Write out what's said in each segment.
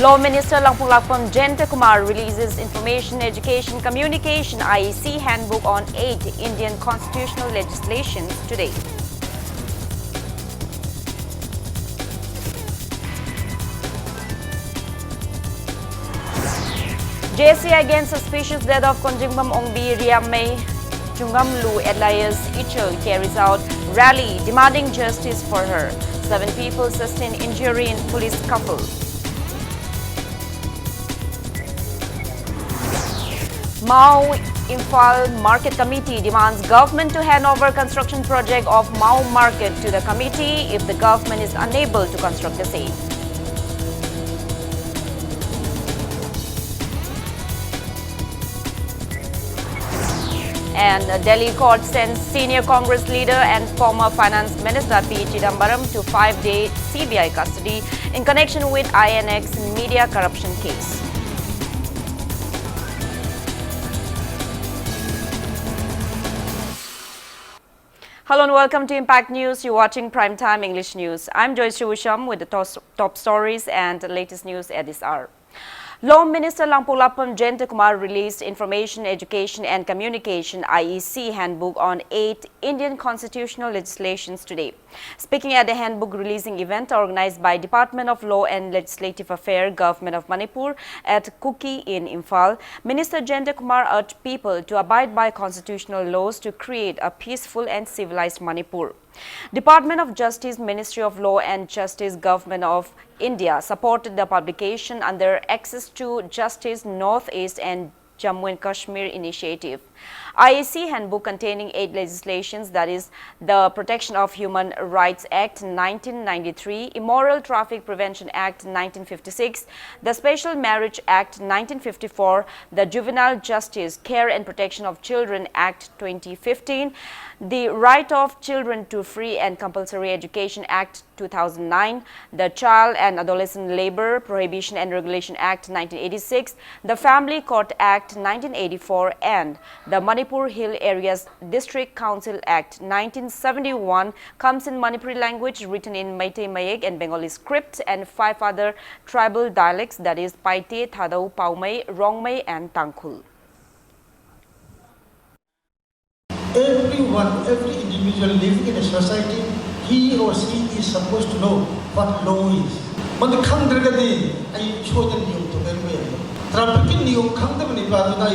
Law Minister Langpulakpam Jayanta Kumar releases Information, Education, Communication IEC Handbook on 8 Indian constitutional legislations today. JSC against suspicious death of Konjingbam Ongbi Riamei Chungamlu Elias Ichel carries out rally demanding justice for her. 7 people sustained injury in police scuffle. Mau Imphal Market Committee demands government to hand over construction project of Mau Market to the committee if the government is unable to construct the same. And Delhi court sends senior Congress leader and former finance minister P. Chidambaram to 5-day CBI custody in connection with INX media corruption case. Hello and welcome to Impact News. You're watching Primetime English News. I'm Joyce Shusham with the top stories and latest news at this hour. Law Minister Langpulakpam Jayanta Kumar released Information, Education and Communication IEC Handbook on 8 Indian constitutional legislations today. Speaking at the handbook releasing event organized by Department of Law and Legislative Affairs, Government of Manipur at Kuki in Imphal, Minister Jayanta Kumar urged people to abide by constitutional laws to create a peaceful and civilized Manipur. Department of Justice, Ministry of Law and Justice, Government of India supported the publication under Access to Justice Northeast and Jammu and Kashmir initiative. IEC handbook containing 8 legislations, that is the Protection of Human Rights Act 1993, Immoral Traffic Prevention Act 1956, the Special Marriage Act 1954, the Juvenile Justice, Care and Protection of Children Act 2015, the Right of Children to Free and Compulsory Education Act 2009, the Child and Adolescent Labor Prohibition and Regulation Act 1986, the Family Court Act 1984 and the Manipur Hill Areas District Council Act 1971 comes in Manipuri language written in Meitei Mayek and Bengali script and 5 other tribal dialects, that is Paite, Thadau, Paumei, Rongmei and Tangkhul. Everyone, every individual living in a society, he or she is supposed to know what law is. But the Kandrigadi, I showed them you to get traffic niyom khangdam ni ba duna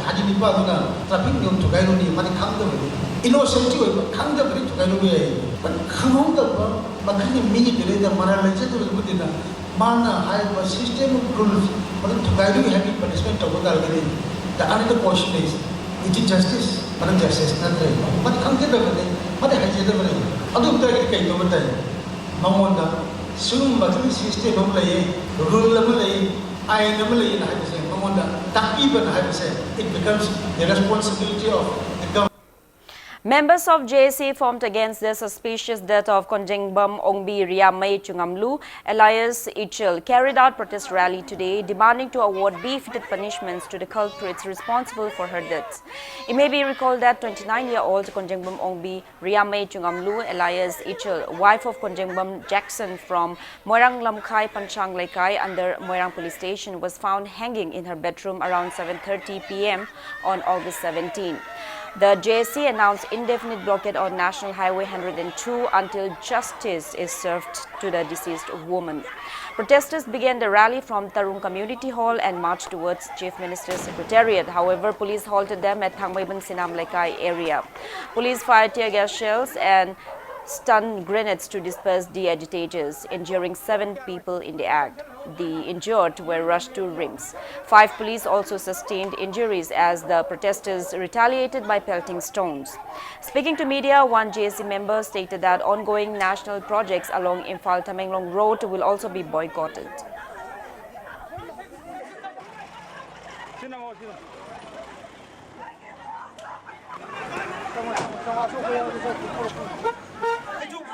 haji ni ba duna traffic niyom to gaino ni mani khangdam ni innocent oi khangdam ni to gaino ni but khangong da ba makhani mi dire da mara leche to budina mana hai ba system of rules but to gaino heavy punishment to go dal gani. The another question is it justice mana justice na re mani khangde da bane mani haje da bane adu ta kai to bata mamonda sum matli system of lai rule of lai it becomes the responsibility of the government. Members of JSC formed against the suspicious death of Konjingbam Ongbi Riamei Chungamlu Elias Ichel carried out protest rally today demanding to award befitted punishments to the culprits responsible for her death. It may be recalled that 29-year-old Konjingbam Ongbi Riamei Chungamlu Elias Ichel, wife of Konjingbam Jackson from Moirang Lamkai Panchang Laikai under Moirang Police Station, was found hanging in her bedroom around 7:30 p.m. on August 17. The JSC announced indefinite blockade on National Highway 102 until justice is served to the deceased woman. Protesters began the rally from Tarung Community Hall and marched towards Chief Minister's Secretariat. However, police halted them at Thangmaiban Sinam Laikai area. Police fired tear gas shells and stun grenades to disperse the agitators, injuring 7 people in the act. The injured were rushed to RIMS. 5 police also sustained injuries as the protesters retaliated by pelting stones. Speaking to media, one JSC member stated that ongoing national projects along Imphal-Tamenglong Road will also be boycotted.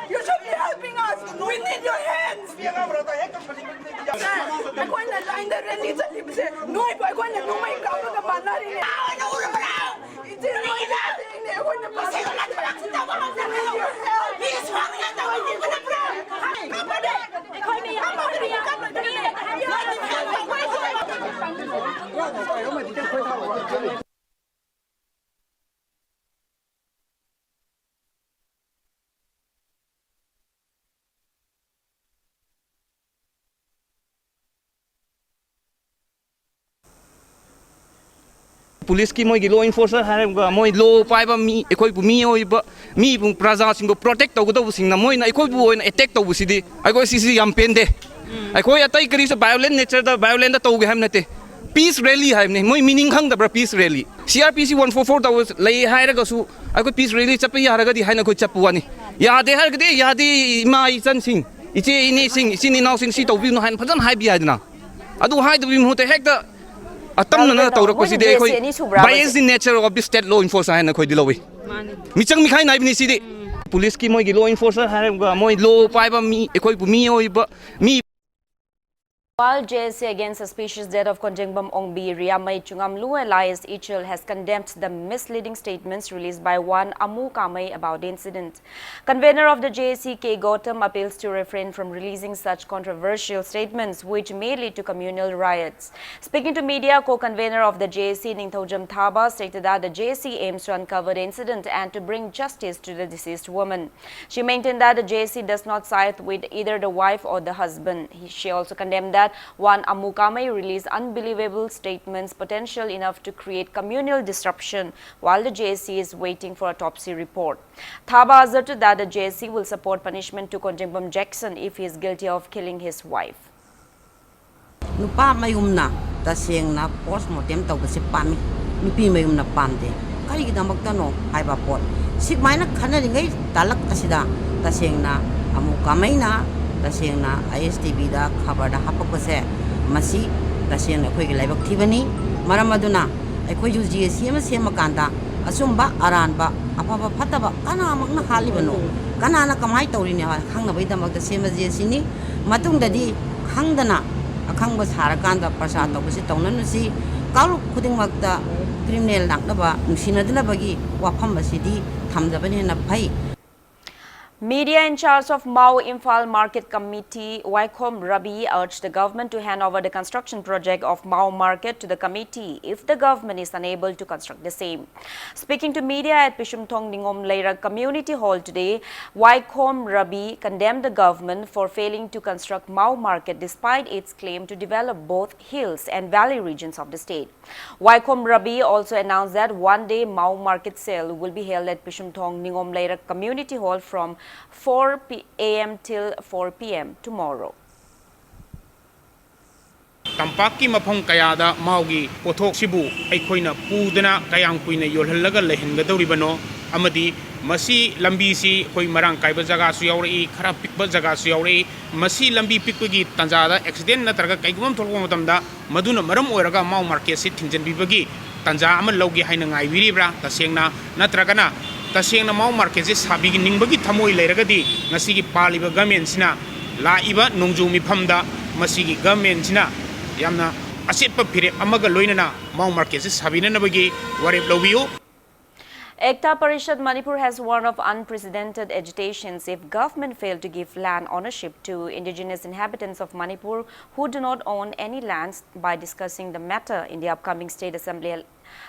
You should be helping us. We need your hands. Police ki moi law enforcer hai moi law pai ba mi ekoi bu mi oi ba mi bu praja sing bu protect tau do sing na moi na ekoi bu attack tau si di ekoi si yam pen de ekoi atai kri se violent nature da violent da tau ge ham nate peace rally hai ne moi meaning khang da peace rally CRPC 144 tau lei hai ra ga su ekoi peace rally chap ya ra ga di hai na koi chap wa ni ya de har ga de ya di mai chan sing iche ini sing ichi ni naw sing si tau bi no han phajan hai bi hai na adu hai du bi mu te hek da atam na tawrak ko si de khoi bias in nature of the state law enforcer hai na khoi dilowi michang mi khai nai bini si de police ki moi gi law enforcer hai moi law pai ba mi ekhoi bu mi oi ba mi. While JSC against suspicious death of Konjengbam Ongbi, Riyamai Chungamlu Elias Ichil has condemned the misleading statements released by one Amu Kamai about the incident. Convener of the JSC, K. Gautam, appeals to refrain from releasing such controversial statements which may lead to communal riots. Speaking to media, co-convener of the JSC, Ningthojam Thaba, stated that the JSC aims to uncover the incident and to bring justice to the deceased woman. She maintained that the JSC does not side with either the wife or the husband. She also condemned that one Amukame released unbelievable statements potential enough to create communal disruption while the JSC is waiting for autopsy report. Thaba asserted that the JSC will support punishment to Konjengbam Jackson if he is guilty of killing his wife. Nupa mayumna tasengna postmortem tawbase pami nupi mayumna pamde kari gidamakta no haiba pot sigmaina khanaringai talak asida tasengna Amukamaina tasengna ISTV da khabar da hapakose masi tasengna khoi gi laibak thibani maram aduna akhoi ju GSC ma sema kanda asumba aranba apaba phataba kana makna halibano kana na kamai tawrini ha khangna bai damak da sema GSC ni matung dadi khangdana akhangba sarakanda prasa tawbasi tawnanusi kalu khuding makta criminal naknaba nusinadna bagi wafam asidi thamdabani na phai. Media in charge of Mau Imphal Market Committee, Waikhom Rabi, urged the government to hand over the construction project of Mau Market to the committee if the government is unable to construct the same. Speaking to media at Pishumthong Ningom Leira Community Hall today, Waikhom Rabi condemned the government for failing to construct Mau Market despite its claim to develop both hills and valley regions of the state. Waikhom Rabi also announced that one-day Mau Market sale will be held at Pishumthong Ningom Leira Community Hall from 4 a.m. till 4 p.m. tomorrow. Tampaki mapong kayada maugi pothok sibu aikhoina pudana kayang puina yolhallaga lehingadoribano amadi masi lambi si khoi marang kaiba jaga su yauri khara pikba jaga su yauri masi lambi pikpagi tanjada accident natraga kaigum tholko matamda maduna maram oiraga mau market si thingjan bibagi tanja ama logi haina ngai wiribra tasengna natragana tasengna mau market je sabigi ningbagi thamoi leiragadi ngasigi paliba government sina laiba nongju mifamda masigi government sina yamna asetpa phire amaga loinana mau market je sabina nabagi warep lobiyo. Ekta Parishad Manipur has warned of unprecedented agitations if government fail to give land ownership to indigenous inhabitants of Manipur who do not own any lands by discussing the matter in the upcoming State Assembly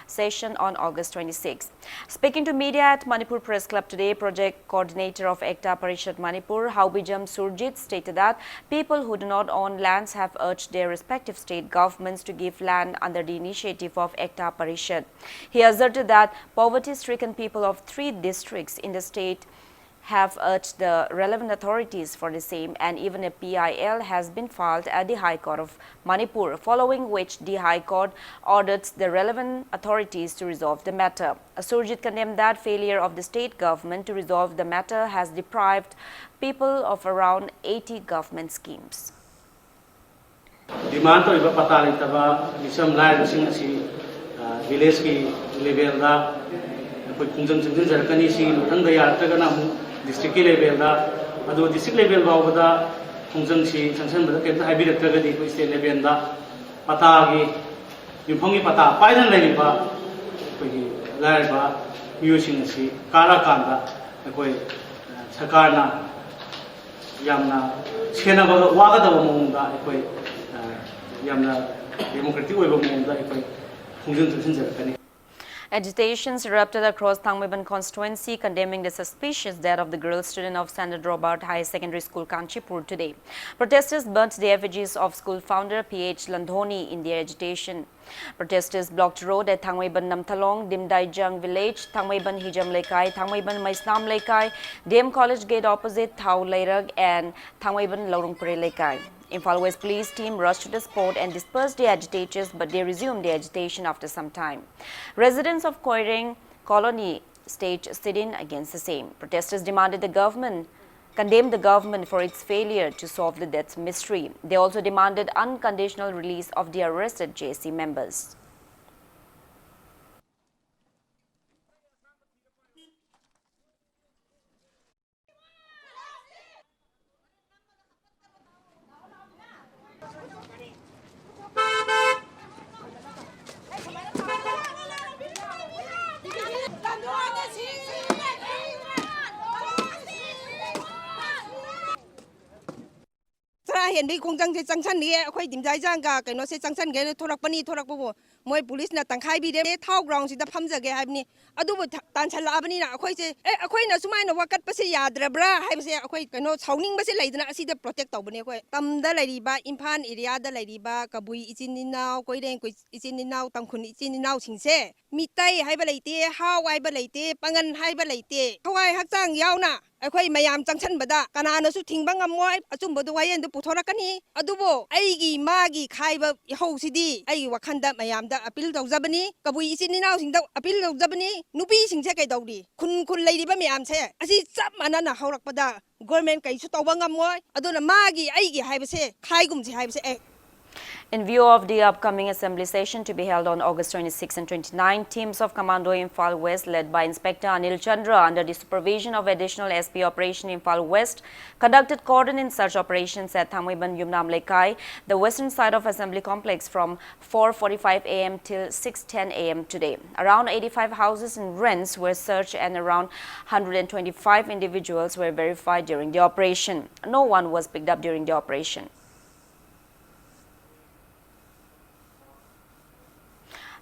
session on August 26. Speaking to media at Manipur Press Club today, project coordinator of Ekta Parishad Manipur, Haubijam Surjit, stated that people who do not own lands have urged their respective state governments to give land under the initiative of Ekta Parishad. He asserted that poverty-stricken people of 3 districts in the state have urged the relevant authorities for the same, and even a PIL has been filed at the High Court of Manipur, following which the High Court ordered the relevant authorities to resolve the matter. Surjit condemned that failure of the state government to resolve the matter has deprived people of around 80 government schemes. Demand to iba patali taba isam lai sing si village ki level da koi kunjang chungjang jarkani si thang da yar ta kana mu district level da adu district level ba da kunjang si sansan ba ke ta habi rakta ga di koi state level da pata gi yumphongi pata paidan lai ba koi gi lai ba yu sing si kala kan da koi sarkar na yamna chena ba wa ga da mo da koi yamna democratic way ba mo da koi kunjang chungjang jarkani. Agitations erupted across Thangmaiban constituency condemning the suspicious death of the girl student of Standard Robert High Secondary School Kanchipur today. Protesters burnt the effigies of school founder P.H. Landhoni in their agitation. Protesters blocked road at Thangmeiban Namthalong, Dimdaijang village, Thangmeiban Hijam Lekai, Thangmeiban Maisnam Lekai, DM College Gate opposite Thau Leirag and Thangmeiban Laurungpuri Lekai. Imphal West police team rushed to the spot and dispersed the agitators, but they resumed the agitation after some time. Residents of Koireng colony staged sit-in against the same. Protesters demanded condemned the government for its failure to solve the death mystery. They also demanded unconditional release of the arrested JC members. ห็นดีคงจังชันนี้ค่อยดิ่มใจจ้างกะไก่น้อยเสจังชันเกลทรักปนีทรักปะบัวมวย police น่ะตั้งค่ายบีเดเท่ากรองสิตะพัมจะเกให้นี่อดูบุตันฉลาบนี่น่ะค่อยเสค่อยน่ะสมัยน่ะว่ากัดภาษายาดระบระให้ภาษาค่อยไก่น้อยชาวนิ่งภาษาไหลน่ะสิเด protect ตัวบนี่ค่อยตำได้ไหลดีบ้าอิมพานเอเรียได้ไหลดีบ้ากะบุยอิจินนินาวก้อยแดงก้อยอิจินนินาวตังคุณอิจินนินาวชิงเสมีไตให้บะไหลเตฮาวไว้บะไหลเตปังงันให้บะไหลเตเขาไว้ฮักจ้างยาวน่ะไอ้ค่อยมายามจังชันบดากันนาสุทิ้งบังงามวยอจุมบดูไว้ยันดูปุถรักกันนี่อดูโบไอ้กีมากีใครแบบเฮาสิดีไอ้วักขันดามายามดาอภิลดอกจับนี่กบุยอิสินนาวสิงดาอภิลดอกจับนี่นุบีสิงเช่ไก่ดอกดีคุณเลยดีบ้ามายามเช่อาศัยจับมันนั่นน่ะเฮารักบดา government ไก่ชุดตัวบังงามวยอดูน่ะมากีไอ้กีให้ไปเช่ใครกุมสิให้ไปเช่ In view of the upcoming assembly session to be held on August 26 and 29, teams of Commando Imphal West led by Inspector Anil Chandra under the supervision of Additional SP Operation Imphal West conducted cordon and search operations at Thangmeiban Yumnam Lekai, the western side of Assembly Complex from 4:45 a.m. till 6:10 a.m. today. Around 85 houses and rents were searched and around 125 individuals were verified during the operation. No one was picked up during the operation.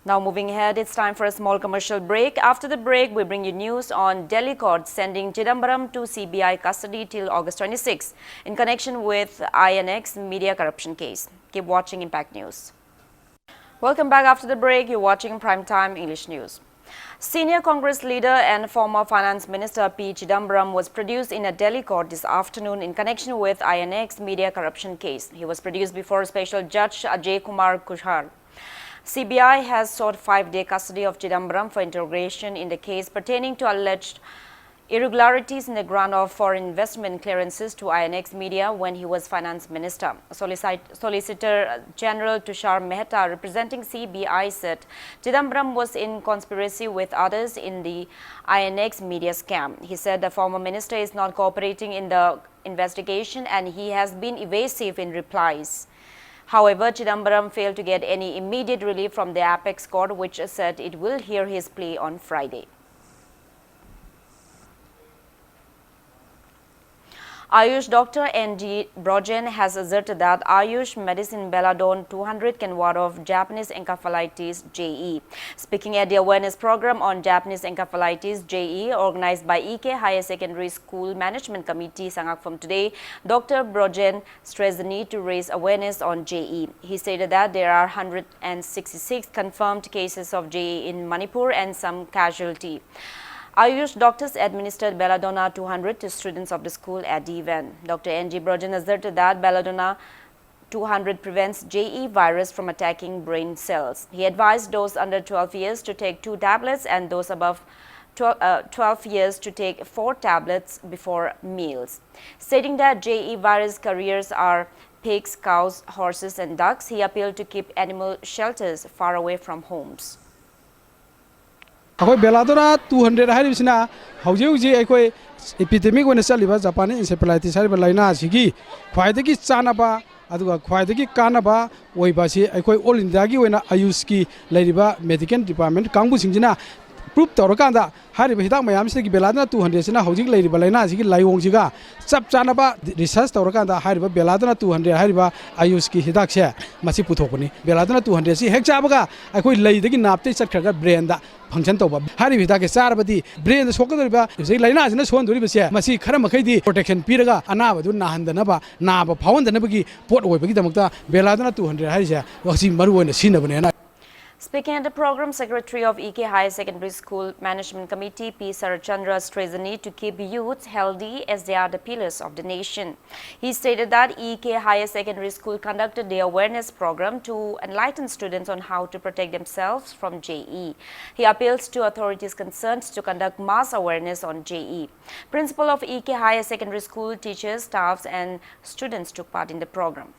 Now moving ahead, it's time for a small commercial break. After the break, we bring you news on Delhi court sending Chidambaram to CBI custody till August 26 in connection with INX media corruption case. Keep watching Impact News. Welcome back after the break. You're watching Primetime English News. Senior Congress leader and former Finance Minister P. Chidambaram was produced in a Delhi court this afternoon in connection with INX media corruption case. He was produced before Special Judge Ajay Kumar Kushar. CBI has sought 5-day custody of Chidambaram for interrogation in the case pertaining to alleged irregularities in the grant of foreign investment clearances to INX Media when he was Finance Minister. Solicitor General Tushar Mehta, representing CBI, said Chidambaram was in conspiracy with others in the INX Media scam. He said the former minister is not cooperating in the investigation and he has been evasive in replies. However, Chidambaram failed to get any immediate relief from the Apex Court, which said it will hear his plea on Friday. Ayush Dr. N.G. Brojen has asserted that Ayush medicine Belladone 200 can ward off Japanese encephalitis JE. Speaking at the awareness program on Japanese encephalitis JE organized by EK Higher Secondary School Management Committee Sangakpham today, Dr. Brojen stressed the need to raise awareness on JE. He stated that there are 166 confirmed cases of JE in Manipur and some casualty. Ayush doctors administered Belladonna 200 to students of the school at the event. Dr. N.G. Brojen asserted that Belladonna 200 prevents JE virus from attacking brain cells. He advised those under 12 years to take 2 tablets and those above 12 years to take 4 tablets before meals. Stating that JE virus carriers are pigs, cows, horses and ducks, he appealed to keep animal shelters far away from homes. अखोई बेलादोरा 200 हारिबिसना हौजे हौजे अखोई epidemic ओने चलिबा जापानी encephalitis हारिबा लाइना सिगी ख्वाइदगी चानाबा अदुगा ख्वाइदगी कानाबा ओइबासि अखोई all India की ओइना आयुष की लैरिबा medical department कांगबु सिंजिना proof तौरकांदा हारिबा हिदाक मयाम सिगी बेलादोना 200 सिना हौजिक लैरिबा लाइना सिगी लाइओंग सिगा सब चानाबा research तौरकांदा हारिबा बेलादोना 200 हारिबा Ayush की हिदाक से मसि पुथोकनी बेलादोना 200 सि हेक चाबगा अखोई लैदगी नापते चटखरगा ब्रेन दा फंक्शन तौबा हारि हिदाक के चारबदी ब्रेन सोकदरिबा जै लाइना सिना सोहनदरिबसे मसि खरा मखैदी प्रोटेक्शन पिरगा अनाबदु नाहंदनबा नाबा फावंदनबगी पोट ओइबगी दमकता बेलादोना 200 हारिसे वसी मरु ओइना सिनबने Speaking at the program, Secretary of EK Higher Secondary School Management Committee P. Sarachandra stressed the need to keep youth healthy as they are the pillars of the nation. He stated that EK Higher Secondary School conducted the awareness program to enlighten students on how to protect themselves from JE. He appeals to authorities concerned to conduct mass awareness on JE. Principal of EK Higher Secondary School, teachers, staffs and students took part in the program.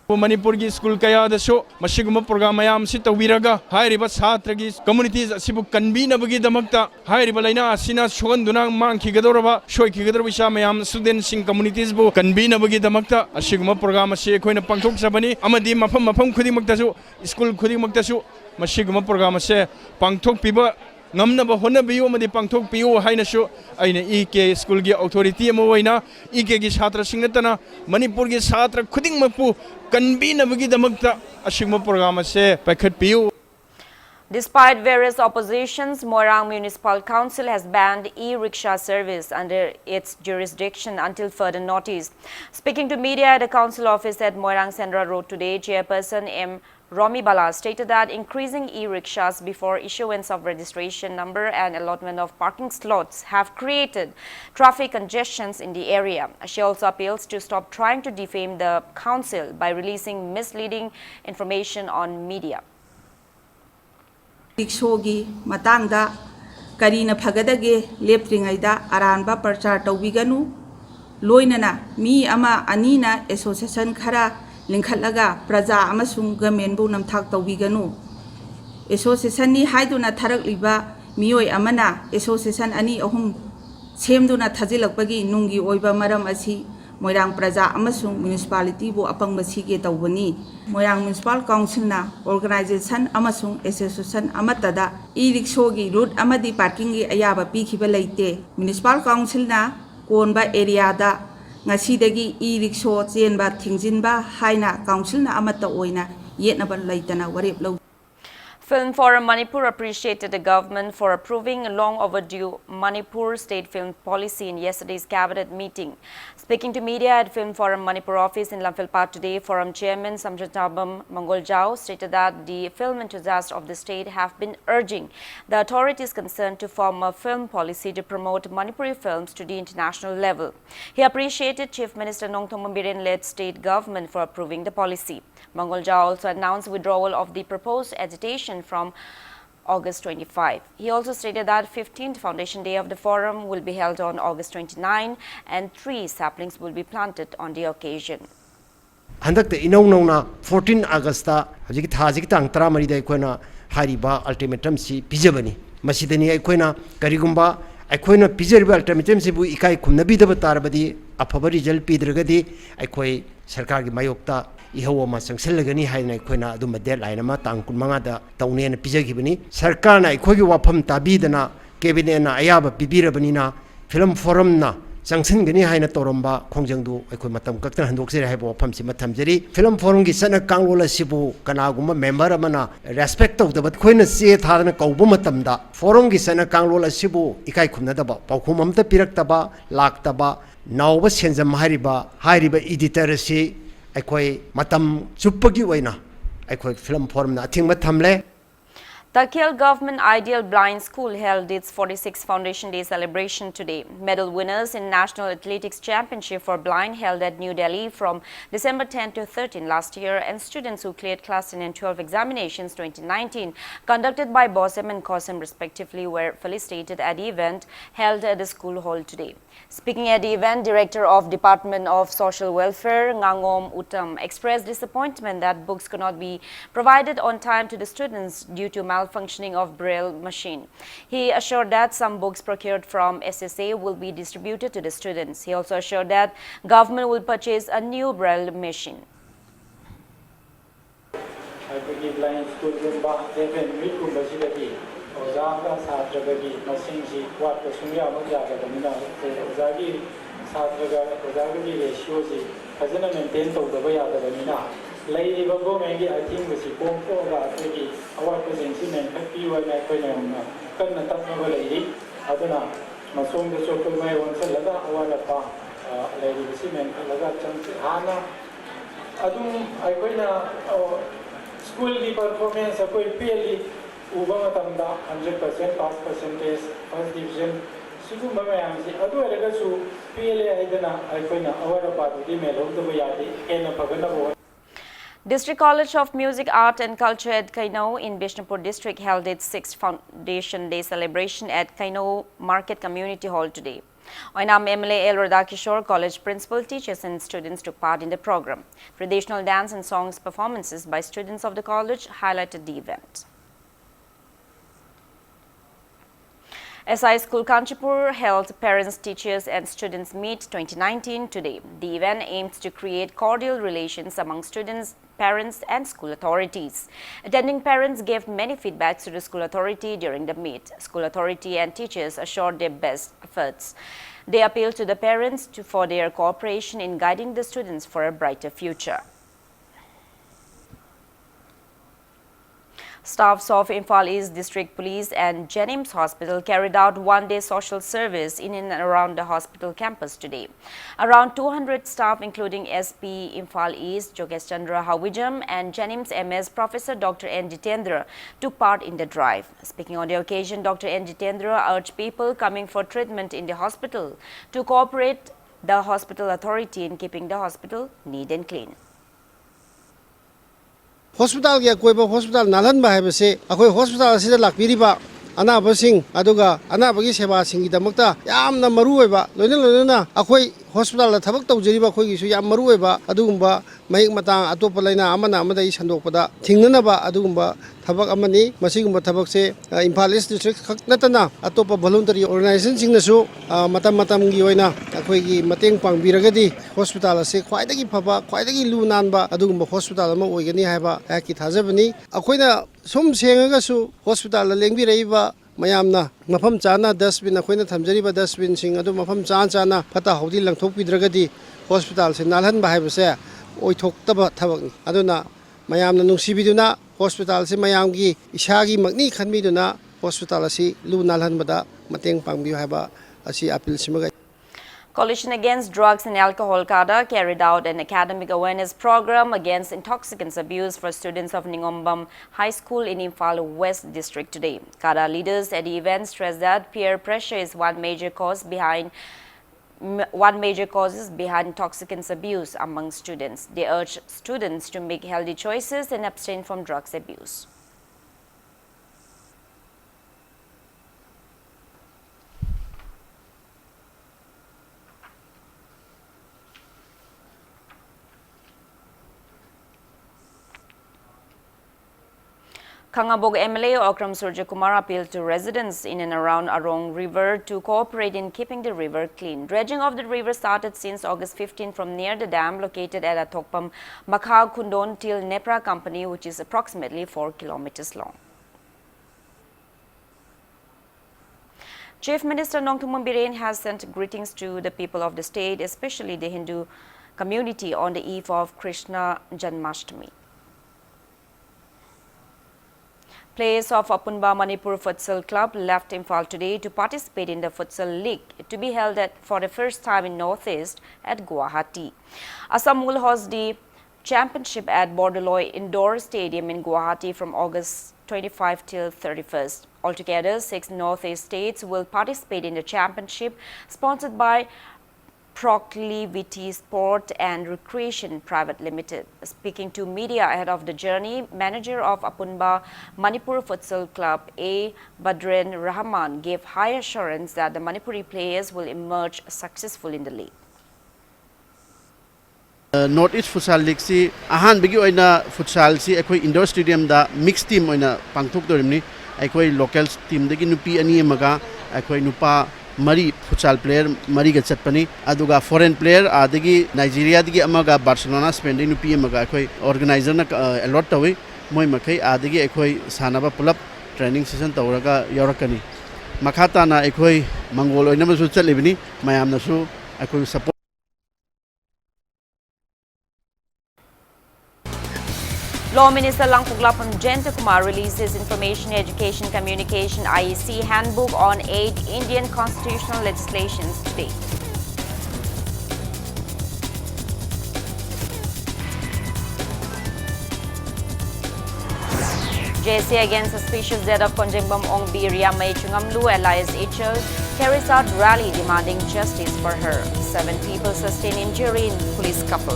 Manipur ki school kaya da so masiguma program mayam si tawiraga hairiba chhatra gi communities asibu kanbina bagi damakta hairiba laina asina shonduna mang khigadoraba shoi khigadorba isa mayam students sing communities bu kanbina bagi damakta asiguma program ase khoina pangthok sabani amadi mafam khudimakta su school khudimakta su masiguma program ase pangthok piba ngamnaba honabiyo amadi pangthok piyo haina su aina EK school gi authority ama waina EK gi chhatra sing natana Manipur gi chhatra khuding mapu kanbinabagi damakta asiguma program ase paikhat piyo. Despite various oppositions, Moirang Municipal Council has banned e-rickshaw service under its jurisdiction until further notice. Speaking to media at the council office at Moirang Sendra Road today, Chairperson M. Romi Bala stated that increasing e-rickshaws before issuance of registration number and allotment of parking slots have created traffic congestions in the area. She also appeals to stop trying to defame the council by releasing misleading information on media. Rikshogi matangda karina phagadage leptringaida aranba parchar tawbiganu loinana mi ama anina association khara lingkhalaga praja amasung gamenbu namthak tawbiganu association ni haiduna tharakliba mioi amana association ani ahum semduna thajilakpagi nungi oiba maram asi Moirang Praja amasung municipality bu apang basige tawbani Moirang Municipal Council na organization amasung association amatada e-rickshaw gi route amadi parking gi ayaba pikhiba leite Municipal Council na konba area da ngasidagi e-rickshaw chenba thingjinba haina council na amata oina yetnaba leitana warep lo. Film Forum Manipur appreciated the government for approving a long overdue Manipur state film policy in yesterday's cabinet meeting. Speaking to media at Film Forum Manipur office in Lamphilpat today, Forum Chairman Samjatabam Mangoljao stated that the film enthusiasts of the state have been urging the authorities concerned to form a film policy to promote Manipuri films to the international level. He appreciated Chief Minister Nongthong Mambiren-led state government for approving the policy. Mangoljao also announced withdrawal of the proposed agitation from August 25. He also stated that 15th Foundation Day of the Forum will be held on August 29 and 3 saplings will be planted on the occasion. Handakta inauna 14 Augusta hajiki thajiki tang tramari da koina hariba ultimatum si pijabani masidani koina karigumba aikoina pijariba ultimatum si bu ikai khumnabi da tarabadi afaba result pidragadi aikoi sarkar gi mayokta ihawa ma sangselagani haina koina aduma deadline ma tang kunmanga da taune na pijagibani sarkar na ikoi gi wafam tabidana cabinet na ayaba bibirabani na film forum na Sangsengani haina toromba khongjangdu aikoi matam kaktan handoksere haibo wafam si mathamjari film forum gi sana kanglola sibu kanaguma member amana respect tawdaba khoina se thadana kaubu matamda forum gi sana kanglola sibu ikai khumna daba paukhum amta piraktaba laktaba nawba senjam hariba editor si aikoi matam chupagi waina aikoi film forum na thingma thamle. The Khel Government Ideal Blind School held its 46th Foundation Day celebration today. Medal winners in National Athletics Championship for Blind held at New Delhi from December 10 to 13 last year, and students who cleared Class 10 and 12 examinations 2019 conducted by BOSEM and COSEM respectively were felicitated at the event held at the school hall today. Speaking at the event, Director of Department of Social Welfare Ngangom Uttam expressed disappointment that books could not be provided on time to the students due to malfunctioning of Braille machine. He assured that some books procured from SSA will be distributed to the students. He also assured that government will purchase a new Braille machine. Lady Government, I think, was a form for our presentation and happy when I couldn't a lady. Adana, Masong the Soto May once a letter, our lady Simen, Laga Hana. Adum, I school की performance कोई PLE उबा मतंदा 100% pass percentage first division सिगुम बमयाम से अदु एरगसु PLE आइदना आइकोइना अवर पादुदी मेलौदबा यादे एना फगनबो. District College of Music, Art and Culture at Kainau in Bishnupur district held its 6th Foundation Day celebration at Kainau Market Community Hall today. Oinam MLA El Radakishore, college principal, teachers and students took part in the program. Traditional dance and songs performances by students of the college highlighted the event. SI School Kanchipur held Parents, Teachers and Students Meet 2019 today. The event aims to create cordial relations among students, parents and school authorities. Attending parents gave many feedbacks to the school authority during the meet. School authority and teachers assured their best efforts. They appealed to the parents for their cooperation in guiding the students for a brighter future. Staffs of Imphal East District Police and Jennings Hospital carried out one-day social service in and around the hospital campus today. Around 200 staff, including SP Imphal East, Jogesh Chandra Hawijam and Jennings MS Professor Dr. N. Jitendra took part in the drive. Speaking on the occasion, Dr. N. Jitendra urged people coming for treatment in the hospital to cooperate the hospital authority in keeping the hospital neat and clean. Hospital के कोई बा hospital नालन बा है बसे अकोई hospital से लाखपीरी बा अनाबसिंग अदुगा अनाबगी सेवा सिंगी दमकता याम न मरु है बा लोने ना अकोई hospital थबक तौजरीबा कोई किसु याम मरु है बा अदुगुम्बा महिक मतांग अतोप लैना अमना अमदई संदोकपदा थिंगनबा अदुगुम्बा थबक अमनी मसिगुम्बा थबक से इम्फाल ईस्ट डिस्ट्रिक्ट खक नतना अतोप वॉलंटरी ऑर्गेनाइजेशन सिंगनसु मतम मतमगी ओइना अखोइगी मतेंग पांगबिरगदी hospital असे ख्वाइदगी फबा ख्वाइदगी लु नानबा अदुगुम्बा hospital अमा ओइगनी हायबा याकी थाजबनी अखोइना सुम सेंगगसु hospital लेंबिरइबा mayamna mafam chana dustbin akoina thamjariba dustbin sing adu mafam chana phata hodi langthokpidragadi hospital se nalhan ba haibase oithoktaba thabakni aduna mayamna nungsibiduna hospital se mayamgi isagi magni khanmiduna hospital asi lu nalhan bada mateng pangbiu haiba asi appeal simaga. Coalition Against Drugs and Alcohol CADA carried out an academic awareness program against intoxicants abuse for students of Ningombam High School in Imphal West District today. CADA leaders at the event stressed that peer pressure is one major causes behind intoxicants abuse among students. They urge students to make healthy choices and abstain from drugs abuse. Kangabog MLA Okram Surjakumar appealed to residents in and around Arong River to cooperate in keeping the river clean. Dredging of the river started since August 15 from near the dam located at Atokpam Makha Kundon till Nepra Company, which is approximately 4 kilometers long. Chief Minister Nongthummon Biren has sent greetings to the people of the state, especially the Hindu community, on the eve of Krishna Janmashtami. Players of Apunba Manipur Futsal Club left Imphal today to participate in the Futsal League to be held for the first time in Northeast at Guwahati. Assam will host the championship at Bordoloi Indoor Stadium in Guwahati from August 25 till 31st. Altogether, 6 Northeast states will participate in the championship, sponsored by Proclivity Sport and Recreation Private Limited. Speaking to media ahead of the journey, manager of Apunba Manipur Futsal Club, A. Badren Rahman, gave high assurance that the Manipuri players will emerge successful in the league. North East Futsal League si ahan bigi oina futsal si ekoi indoor stadium da mixed team oina pangthok dorimni ekoi local team dagi nupi ani amaga ekoi nupa Mari futsal player Mari ga chatpani aduga foreign player adagi Nigeria dagi amaga Barcelona Spain dagi nupi amaga ekoi organizer na allot tawi moi makai adagi ekoi sanaba pulap training session tawraga yaurakani makhata na ekoi mangol oina masu chatlibini mayam nasu ekoi support. Law Minister Langpuglapam Jentakumar releases Information Education Communication IEC Handbook on 8 Indian constitutional legislations today. JC against suspicious death of Konjengbam Ongbi Riamay Chungamlu, Elias Ichel, carries out rally demanding justice for her. 7 people sustained injury in police couple.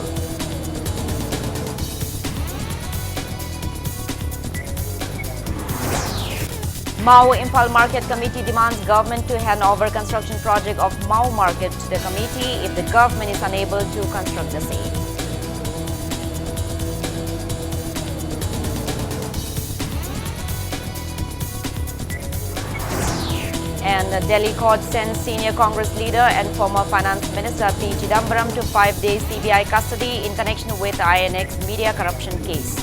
Mao Impal Market Committee demands government to hand over construction project of Mao Market to the committee if the government is unable to construct the same. And the Delhi court sends senior Congress leader and former finance minister P. Chidambaram to 5 days CBI custody in connection with INX media corruption case.